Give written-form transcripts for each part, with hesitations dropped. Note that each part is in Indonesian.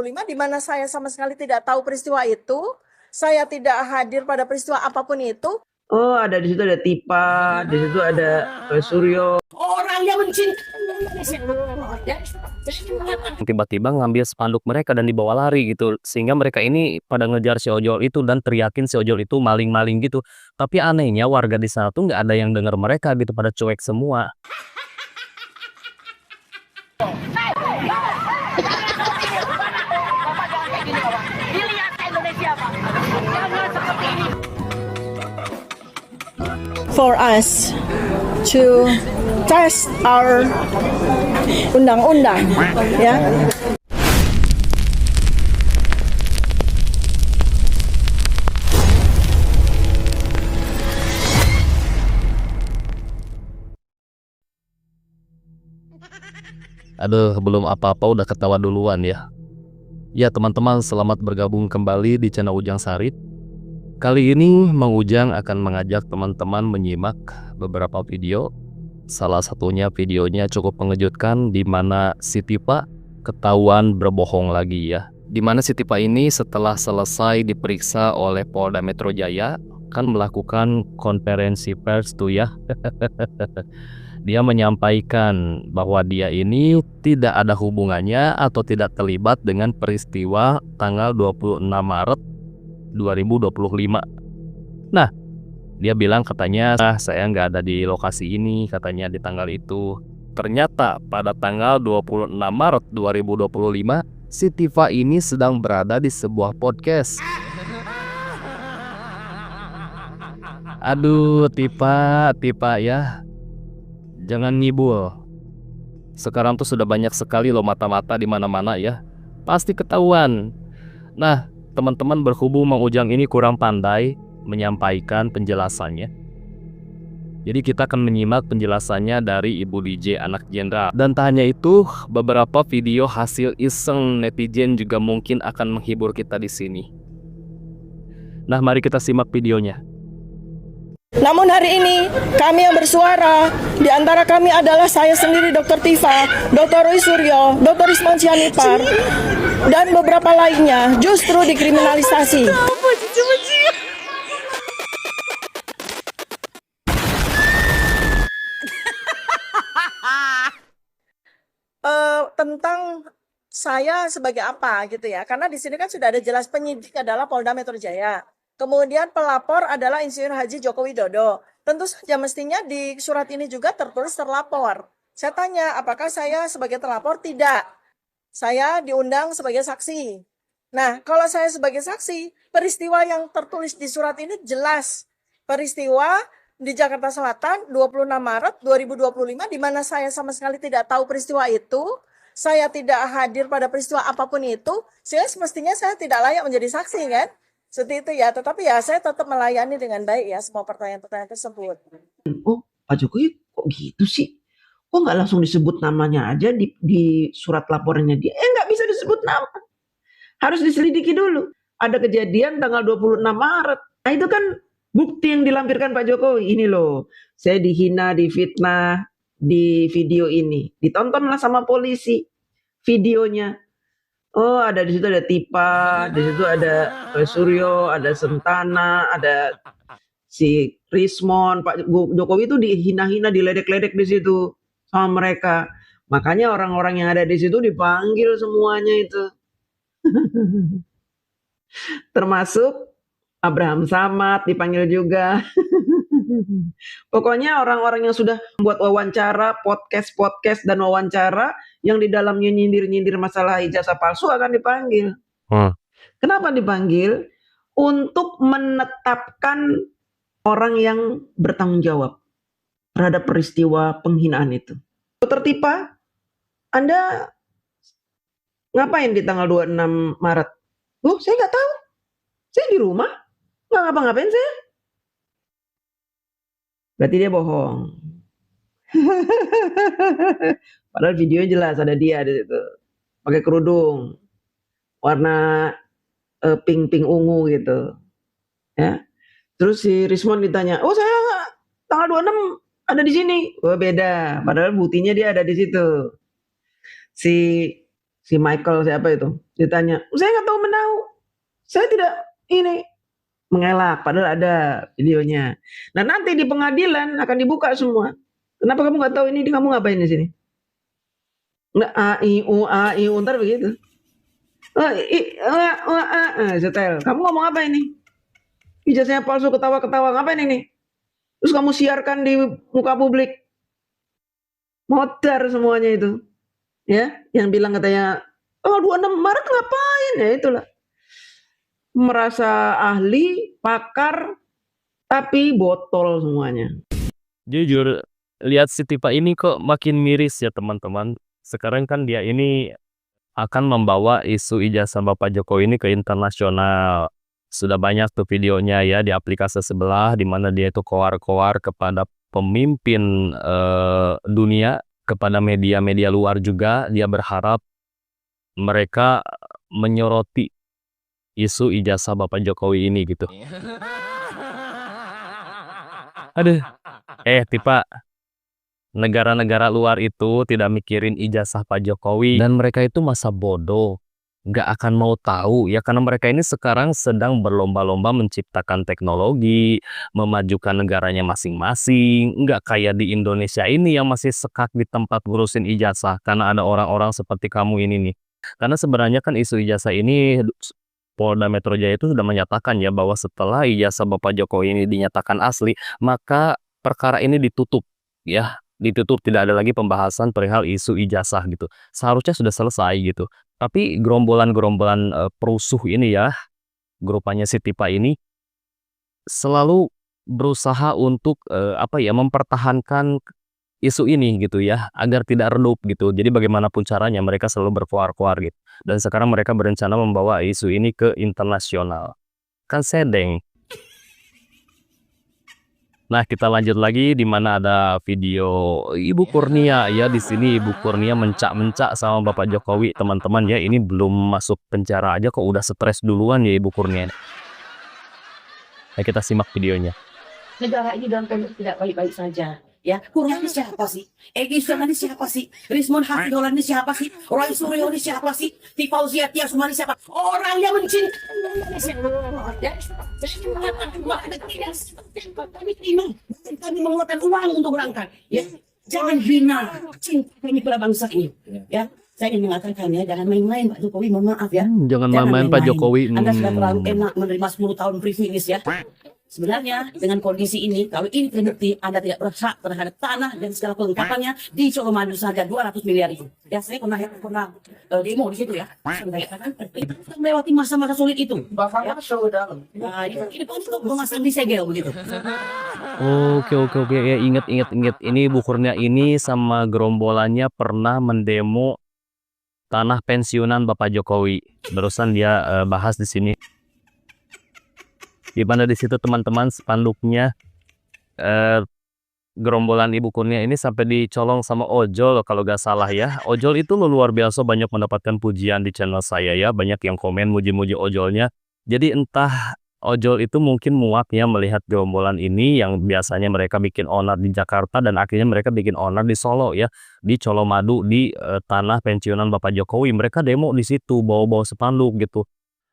2025 di mana saya sama sekali tidak tahu peristiwa itu. Saya tidak hadir pada peristiwa apapun itu. Oh, ada di situ ada Tipa, di situ ada Suryo. Orang yang mencintai Indonesia. Tiba-tiba ngambil spanduk mereka dan dibawa lari gitu, sehingga mereka ini pada ngejar si ojol itu dan teriakin si ojol itu maling-maling gitu. Tapi anehnya warga di sana tuh nggak ada yang dengar mereka gitu, pada cuek semua. For us to test our undang-undang, ya. Aduh, belum apa-apa udah ketawa duluan ya. Ya teman-teman, selamat bergabung kembali di channel Ujang Sarit. Kali ini Mang Ujang akan mengajak teman-teman menyimak beberapa video. Salah satunya videonya cukup mengejutkan, di mana si Tipa ketahuan berbohong lagi ya. Di mana si Tipa ini setelah selesai diperiksa oleh Polda Metro Jaya kan melakukan konferensi pers tuh ya. Dia menyampaikan bahwa dia ini tidak ada hubungannya atau tidak terlibat dengan peristiwa tanggal 26 Maret 2025. Nah, dia bilang katanya saya nggak ada di lokasi ini, katanya di tanggal itu. Ternyata pada tanggal 26 Maret 2025, si Tifa ini sedang berada di sebuah podcast. Aduh, Tipa ya. Jangan ngibul. Sekarang tuh sudah banyak sekali loh mata-mata di mana-mana ya. Pasti ketahuan. Nah, teman-teman, berhubung Mang Ujang ini kurang pandai menyampaikan penjelasannya, jadi kita akan menyimak penjelasannya dari Ibu DJ Anak Jenderal. Dan tak hanya itu, beberapa video hasil iseng netizen juga mungkin akan menghibur kita di sini. Nah, mari kita simak videonya. Namun hari ini kami yang bersuara, di antara kami adalah saya sendiri Dr. Tifa, Dr. Roy Suryo, Dr. Isman Sianipar, dan beberapa lainnya justru dikriminalisasi. Tentang saya sebagai apa gitu ya, karena di sini kan sudah ada jelas penyidik adalah Polda Metro Jaya. Kemudian pelapor adalah Insinyur Haji Joko Widodo. Tentu saja mestinya di surat ini juga tertulis terlapor. Saya tanya, apakah saya sebagai terlapor? Tidak. Saya diundang sebagai saksi. Nah, kalau saya sebagai saksi, peristiwa yang tertulis di surat ini jelas. Peristiwa di Jakarta Selatan 26 Maret 2025 di mana saya sama sekali tidak tahu peristiwa itu. Saya tidak hadir pada peristiwa apapun itu. Sehingga semestinya saya tidak layak menjadi saksi kan? Seperti itu ya, tetapi ya saya tetap melayani dengan baik ya semua pertanyaan-pertanyaan tersebut. Oh, Pak Jokowi kok gitu sih? Kok nggak langsung disebut namanya aja di surat laporannya dia? Nggak bisa disebut nama. Harus diselidiki dulu. Ada kejadian tanggal 26 Maret. Nah itu kan bukti yang dilampirkan Pak Jokowi. Ini loh, saya dihina, difitnah di video ini. Ditontonlah sama polisi videonya. Oh, ada di situ ada Tipa, di situ ada Suryo, ada Sentana, ada si Rismon. Pak Jokowi itu dihina-hina, diledek-ledek di situ sama mereka. Makanya orang-orang yang ada di situ dipanggil semuanya itu. Termasuk Abraham Samad dipanggil juga. Pokoknya orang-orang yang sudah membuat wawancara, podcast dan wawancara yang di dalamnya nyindir-nyindir masalah ijazah palsu akan dipanggil. Kenapa dipanggil? Untuk menetapkan orang yang bertanggung jawab terhadap peristiwa penghinaan itu. Dr. Tipa, Anda ngapain di tanggal 26 Maret? Oh, saya nggak tahu. Saya di rumah. Nggak ngapa-ngapain saya. Berarti dia bohong. Padahal videonya jelas ada dia di situ. Pakai kerudung. Warna pink ungu gitu. Ya. Terus si Rismon ditanya, "Oh, saya tanggal 26 ada di sini." Oh, beda. Padahal buktinya dia ada di situ. Si Si Michael siapa itu? Ditanya, saya nggak tahu menahu. Saya tidak ini mengelak. Padahal ada videonya. Nah nanti di pengadilan akan dibuka semua. Kenapa kamu nggak tahu ini? Kamu ngapain di sini? Nggak a i u ntar begitu. Setel. Kamu ngomong apa ini? Ijazahnya palsu, ketawa-ketawa. Ngapain ini? Terus kamu siarkan di muka publik. Modar semuanya itu. Ya, yang bilang katanya, oh 26 Maret ngapain? Ya itulah. Merasa ahli, pakar, tapi botol semuanya. Jujur, lihat si Tipa ini kok makin miris ya teman-teman. Sekarang kan dia ini akan membawa isu ijazah Bapak Jokowi ini ke internasional. Sudah banyak tuh videonya ya di aplikasi sebelah, di mana dia itu koar-koar kepada pemimpin dunia, kepada media-media luar juga. Dia berharap mereka menyoroti isu ijazah Bapak Jokowi ini gitu. Aduh, Tipa, negara-negara luar itu tidak mikirin ijazah Pak Jokowi, dan mereka itu masa bodoh, nggak akan mau tahu ya, karena mereka ini sekarang sedang berlomba-lomba menciptakan teknologi, memajukan negaranya masing-masing, nggak kayak di Indonesia ini yang masih sekak di tempat ngurusin ijazah, karena ada orang-orang seperti kamu ini nih. Karena sebenarnya kan isu ijazah ini Polda Metro Jaya itu sudah menyatakan ya bahwa setelah ijazah Bapak Jokowi ini dinyatakan asli, maka perkara ini ditutup ya, ditutup, tidak ada lagi pembahasan perihal isu ijazah gitu. Seharusnya sudah selesai gitu. Tapi gerombolan-gerombolan perusuh ini ya, grupanya si Tipa ini selalu berusaha untuk mempertahankan isu ini gitu ya, agar tidak redup gitu. Jadi bagaimanapun caranya mereka selalu berkoar-koar gitu. Dan sekarang mereka berencana membawa isu ini ke internasional. Kan sedeng. Nah, kita lanjut lagi di mana ada video Ibu Kurnia ya. Di sini Ibu Kurnia mencak-mencak sama Bapak Jokowi, teman-teman ya. Ini belum masuk penjara aja kok udah stres duluan ya Ibu Kurnia. Nah, kita simak videonya. Negara ini dalam kondisi tidak baik-baik saja. Ya, Kurnia ini siapa sih? Egy Sujana ini siapa sih? Rizwan Hafidhullah ini siapa sih? Roy Suryo ini siapa sih? Fauzia Tia Sumani siapa? Orang yang mencintai Indonesia. Ya, kami terima. Kami mengeluarkan uang untuk berangkat. Ya, jangan hina cinta kami pada bangsa ini. Ya, saya ingin mengatakan ya, jangan main-main Pak Jokowi, mohon maaf ya. Jangan main-main Pak Jokowi. Anda sudah terlalu enak menerima 10 tahun privilege ya. Sebenarnya dengan kondisi ini, kalau ini terbukti, Anda tidak berhak terhadap tanah dan segala kelengkapannya di Colomadu saja 200 miliar itu. Ya, saya pernah demo di situ ya. Saya katakan, kita melewati masa-masa sulit itu. Ya. Nah, ini untuk memasang di segel begitu. Oke. Ya, ingat. Ini Bu Kurnia ini sama gerombolannya pernah mendemo tanah pensiunan Bapak Jokowi. Barusan dia bahas di sini. Di mana di situ teman-teman spanduknya gerombolan Ibu Kurnia ini sampai dicolong sama ojol kalau gak salah ya. Ojol itu luar biasa banyak mendapatkan pujian di channel saya ya. Banyak yang komen muji-muji ojolnya. Jadi entah ojol itu mungkin muak ya melihat gerombolan ini yang biasanya mereka bikin onar di Jakarta dan akhirnya mereka bikin onar di Solo ya. Di Colomadu, di tanah pensiunan Bapak Jokowi. Mereka demo di situ bawa-bawa spanduk gitu.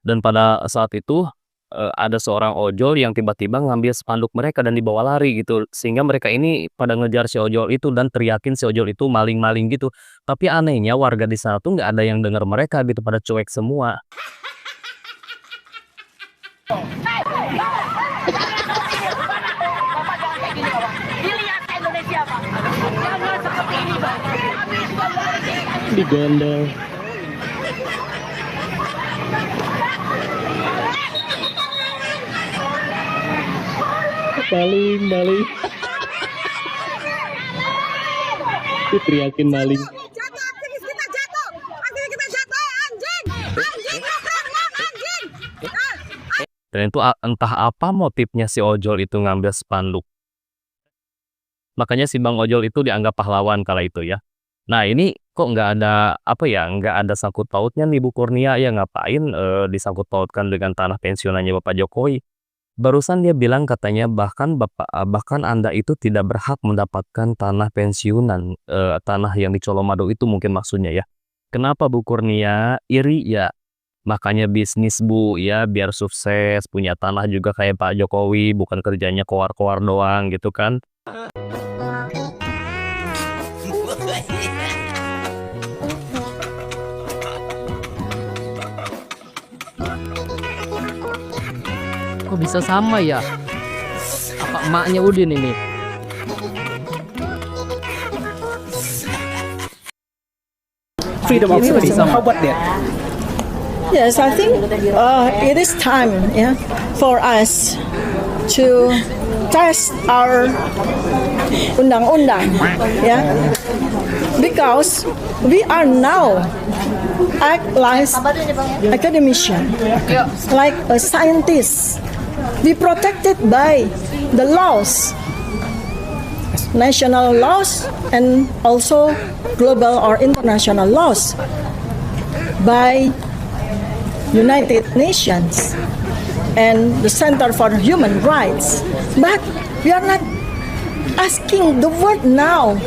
Dan pada saat itu ada seorang ojol yang tiba-tiba ngambil spanduk mereka dan dibawa lari gitu, sehingga mereka ini pada ngejar si ojol itu dan teriakin si ojol itu maling-maling gitu. Tapi anehnya warga di sana tuh nggak ada yang dengar mereka gitu, pada cuek semua. Digondol. Maling. Teriakin maling. Jatuh, aktivis kita jatuh, anjing. Dan itu entah apa motifnya si ojol itu ngambil spanduk. Makanya si Bang Ojol itu dianggap pahlawan kala itu ya. Nah ini kok nggak ada nggak ada sangkut pautnya nih Bu Kurnia ya, ngapain disangkut pautkan dengan tanah pensiunannya Bapak Jokowi. Barusan dia bilang katanya bahkan Anda itu tidak berhak mendapatkan tanah pensiunan, tanah yang di Colomadu itu mungkin maksudnya ya. Kenapa Bu Kurnia? Iri ya. Makanya bisnis Bu ya, biar sukses, punya tanah juga kayak Pak Jokowi, bukan kerjanya koar-koar doang gitu kan. Kok bisa sama ya? Apa emaknya Udin ini? Freedom of speech. How about that? Yes, I think it is time, yeah, for us to test our undang-undang, yeah, because we are now act like academician, like a scientist. We protected by the laws, national laws, and also global or international laws by United Nations and the Center for Human Rights. But we are not asking the word now.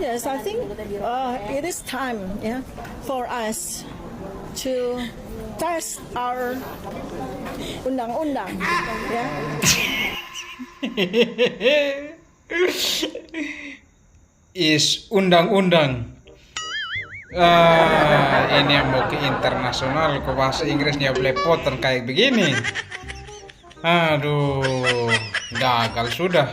Yes, I think it is time, yeah, for us to test our undang-undang, yeah. Is undang-undang. Ini yang mau ke internasional ke bahasa Inggrisnya belepotan kayak begini. Aduh, gagal sudah.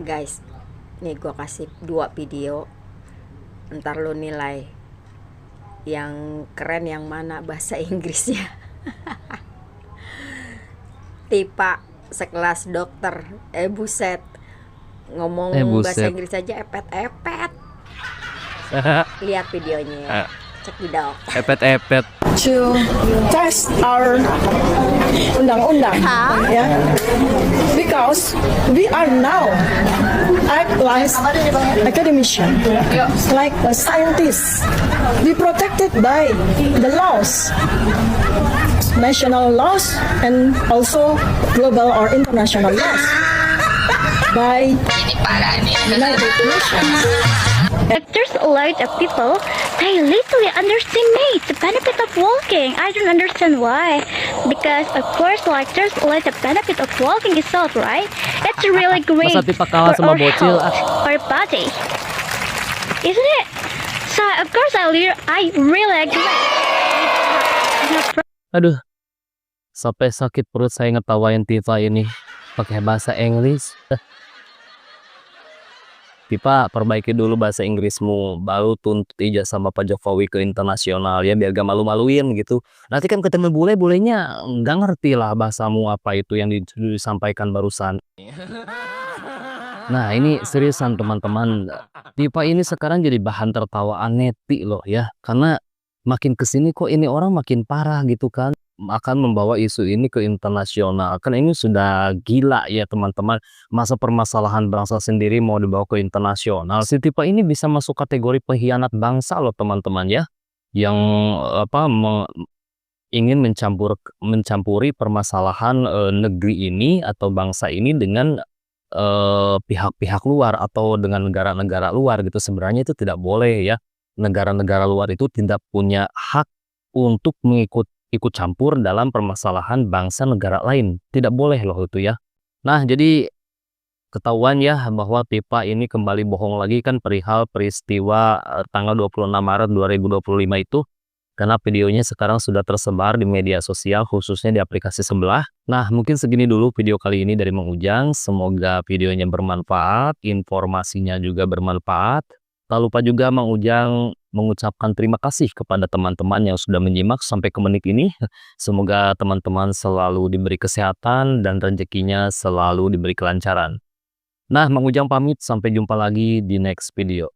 Guys, nih gue kasih 2 video, ntar lo nilai yang keren yang mana bahasa Inggrisnya. Tipa sekelas dokter, buset, ngomong bahasa Inggris aja epet-epet. Lihat videonya, cekidot. Epet-epet. To test our undang-undang, yeah, because we are now act like academician, like a scientist. We protected by the laws, national laws, and also global or international laws by United Nations. There's a lot of people, they literally underestimate the benefit of walking. I don't understand why. Because of course, like there's a lot of benefit of walking itself, right? It's really great Masa Tipa kalah for sama our bocil, health, our body, isn't it? So of course, I really agree. Aduh, sampai sakit perut saya ngetawain Tifa ini pakai bahasa Inggris. Tifa, perbaiki dulu bahasa Inggrismu, baru tuntut ijazah sama Pak Jokowi ke internasional ya, biar gak malu-maluin gitu. Nanti kan ketemu bule-bulenya nggak ngerti lah bahasamu apa itu yang disampaikan barusan. Nah ini seriusan teman-teman, Tifa ini sekarang jadi bahan tertawaan neti loh ya, karena makin kesini kok ini orang makin parah gitu kan, akan membawa isu ini ke internasional. Kan ini sudah gila ya teman-teman, masa permasalahan bangsa sendiri mau dibawa ke internasional. Si Tifa ini bisa masuk kategori pengkhianat bangsa loh teman-teman ya, yang ingin mencampuri permasalahan negeri ini atau bangsa ini dengan pihak-pihak luar atau dengan negara-negara luar gitu. Sebenarnya itu tidak boleh ya, negara-negara luar itu tidak punya hak untuk ikut campur dalam permasalahan bangsa negara lain, tidak boleh loh itu ya. Nah jadi ketahuan ya bahwa Tifa ini kembali bohong lagi kan perihal peristiwa tanggal 26 Maret 2025 itu, karena videonya sekarang sudah tersebar di media sosial khususnya di aplikasi sebelah. Nah mungkin segini dulu video kali ini dari Mang Ujang, semoga videonya bermanfaat, informasinya juga bermanfaat. Tak lupa juga Mang Ujang mengucapkan terima kasih kepada teman-teman yang sudah menyimak sampai ke menit ini. Semoga teman-teman selalu diberi kesehatan dan rezekinya selalu diberi kelancaran. Nah, Mang Ujang pamit, sampai jumpa lagi di next video.